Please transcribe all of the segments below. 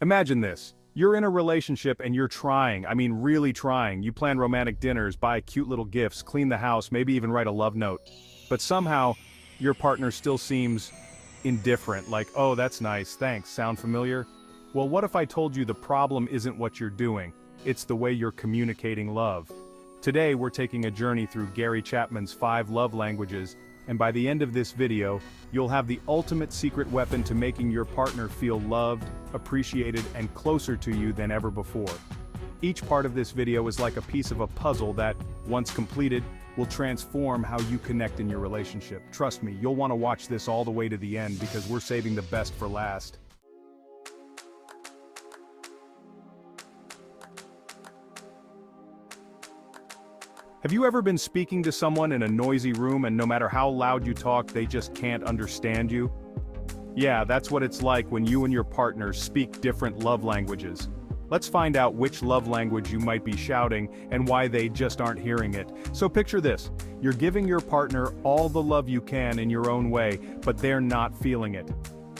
Imagine this. You're in a relationship and you're trying, I mean really trying. You plan romantic dinners, buy cute little gifts, clean the house, maybe even write a love note. But somehow, your partner still seems indifferent, like, oh, that's nice, thanks, sound familiar? Well, what if I told you the problem isn't what you're doing, it's the way you're communicating love? Today, we're taking a journey through Gary Chapman's 5 love languages, and by the end of this video, you'll have the ultimate secret weapon to making your partner feel loved, appreciated, and closer to you than ever before. Each part of this video is like a piece of a puzzle that, once completed, will transform how you connect in your relationship. Trust me, you'll want to watch this all the way to the end because we're saving the best for last. Have you ever been speaking to someone in a noisy room and no matter how loud you talk, they just can't understand you? Yeah, that's what it's like when you and your partner speak different love languages. Let's find out which love language you might be shouting and why they just aren't hearing it. So picture this, you're giving your partner all the love you can in your own way, but they're not feeling it.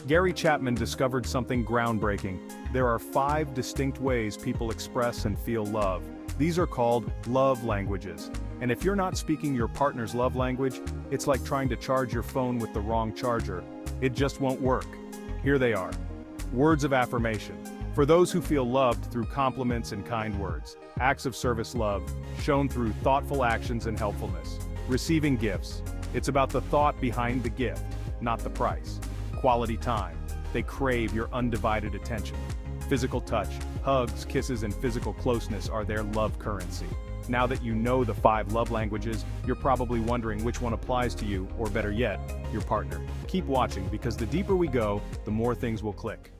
Gary Chapman discovered something groundbreaking. There are 5 distinct ways people express and feel love. These are called love languages. And if you're not speaking your partner's love language, it's like trying to charge your phone with the wrong charger. It just won't work. Here they are. Words of affirmation. For those who feel loved through compliments and kind words. Acts of service love, shown through thoughtful actions and helpfulness. Receiving gifts. It's about the thought behind the gift, not the price. Quality time. They crave your undivided attention. Physical touch. Hugs, kisses, and physical closeness are their love currency. Now that you know the 5 love languages, you're probably wondering which one applies to you, or better yet, your partner. Keep watching because the deeper we go, the more things will click.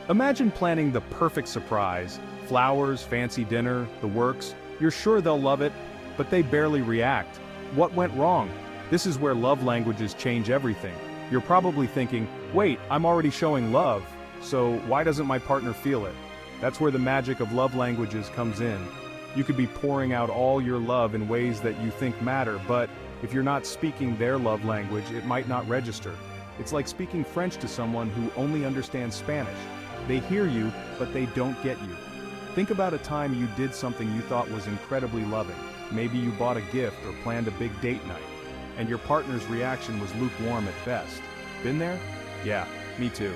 Imagine planning the perfect surprise, flowers, fancy dinner, the works. You're sure they'll love it, but they barely react. What went wrong? This is where love languages change everything. You're probably thinking, wait, I'm already showing love, so why doesn't my partner feel it? That's where the magic of love languages comes in. You could be pouring out all your love in ways that you think matter, but if you're not speaking their love language, it might not register. It's like speaking French to someone who only understands Spanish. They hear you, but they don't get you. Think about a time you did something you thought was incredibly loving. Maybe you bought a gift or planned a big date night, and your partner's reaction was lukewarm at best. Been there? Yeah, me too.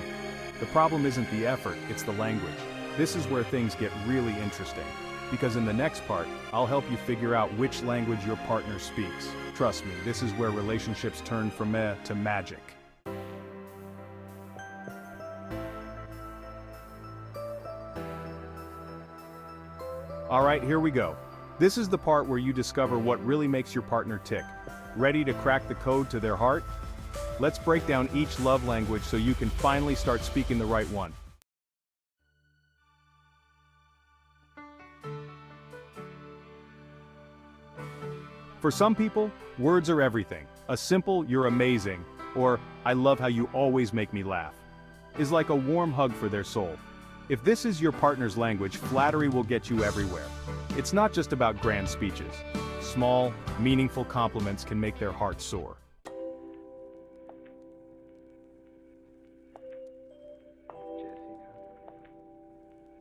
The problem isn't the effort, it's the language. This is where things get really interesting. Because in the next part, I'll help you figure out which language your partner speaks. Trust me, this is where relationships turn from meh to magic. Alright, here we go. This is the part where you discover what really makes your partner tick. Ready to crack the code to their heart? Let's break down each love language so you can finally start speaking the right one. For some people, words are everything. A simple "you're amazing" or "I love how you always make me laugh" is like a warm hug for their soul. If this is your partner's language, flattery will get you everywhere. It's not just about grand speeches. Small, meaningful compliments can make their hearts soar.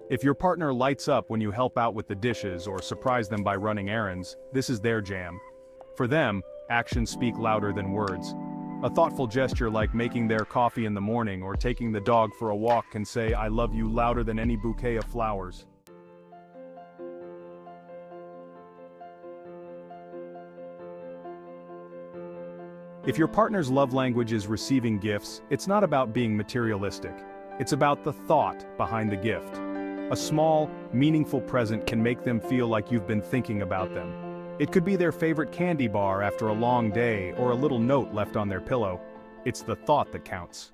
If your partner lights up when you help out with the dishes or surprise them by running errands, this is their jam. For them, actions speak louder than words. A thoughtful gesture like making their coffee in the morning or taking the dog for a walk can say "I love you" louder than any bouquet of flowers. If your partner's love language is receiving gifts, it's not about being materialistic. It's about the thought behind the gift. A small, meaningful present can make them feel like you've been thinking about them. It could be their favorite candy bar after a long day or a little note left on their pillow. It's the thought that counts.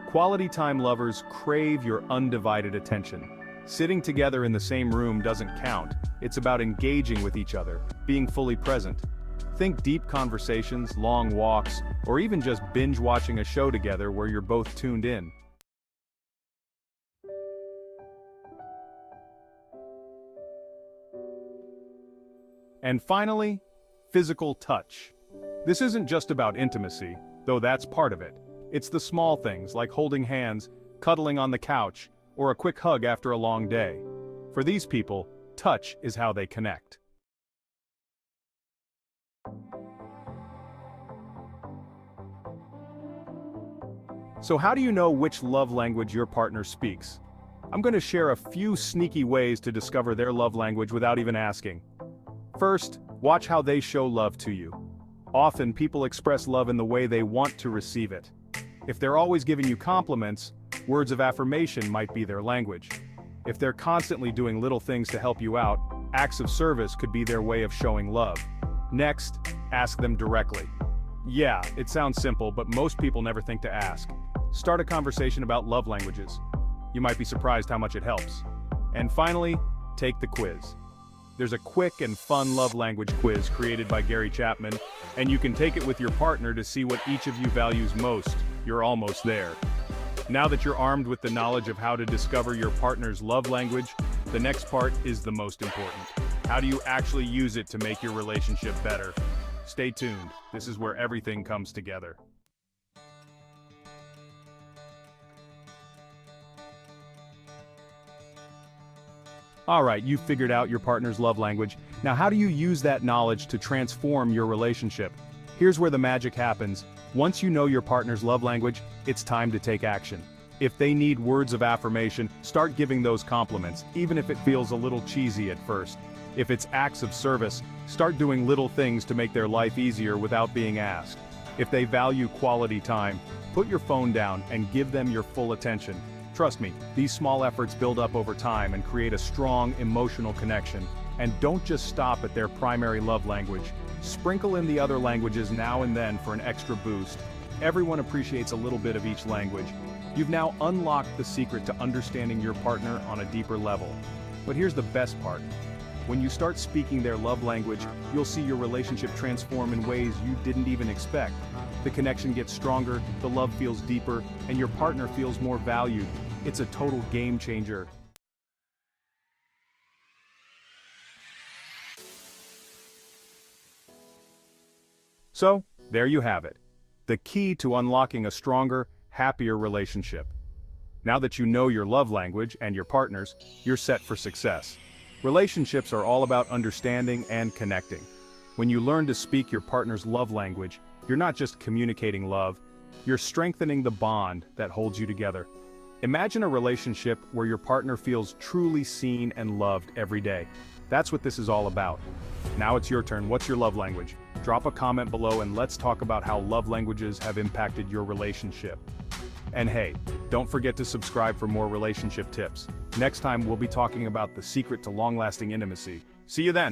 Quality time lovers crave your undivided attention. Sitting together in the same room doesn't count. It's about engaging with each other, being fully present. Think deep conversations, long walks, or even just binge watching a show together where you're both tuned in. And finally, physical touch. This isn't just about intimacy, though that's part of it. It's the small things like holding hands, cuddling on the couch, or a quick hug after a long day. For these people, touch is how they connect. So how do you know which love language your partner speaks? I'm going to share a few sneaky ways to discover their love language without even asking. First, watch how they show love to you. Often, people express love in the way they want to receive it. If they're always giving you compliments, words of affirmation might be their language. If they're constantly doing little things to help you out, acts of service could be their way of showing love. Next, ask them directly. Yeah, it sounds simple, but most people never think to ask. Start a conversation about love languages. You might be surprised how much it helps. And finally, take the quiz. There's a quick and fun love language quiz created by Gary Chapman, and you can take it with your partner to see what each of you values most. You're almost there. Now that you're armed with the knowledge of how to discover your partner's love language, the next part is the most important. How do you actually use it to make your relationship better? Stay tuned. This is where everything comes together. Alright, you've figured out your partner's love language. Now how do you use that knowledge to transform your relationship? Here's where the magic happens. Once you know your partner's love language, it's time to take action. If they need words of affirmation, start giving those compliments, even if it feels a little cheesy at first. If it's acts of service, start doing little things to make their life easier without being asked. If they value quality time, put your phone down and give them your full attention. Trust me, these small efforts build up over time and create a strong emotional connection. And don't just stop at their primary love language. Sprinkle in the other languages now and then for an extra boost. Everyone appreciates a little bit of each language. You've now unlocked the secret to understanding your partner on a deeper level. But here's the best part. When you start speaking their love language, you'll see your relationship transform in ways you didn't even expect. The connection gets stronger, the love feels deeper, and your partner feels more valued. It's a total game changer. So, there you have it. The key to unlocking a stronger, happier relationship. Now that you know your love language and your partner's, you're set for success. Relationships are all about understanding and connecting. When you learn to speak your partner's love language, you're not just communicating love, you're strengthening the bond that holds you together. Imagine a relationship where your partner feels truly seen and loved every day. That's what this is all about. Now it's your turn. What's your love language? Drop a comment below and let's talk about how love languages have impacted your relationship. And hey, don't forget to subscribe for more relationship tips. Next time we'll be talking about the secret to long-lasting intimacy. See you then.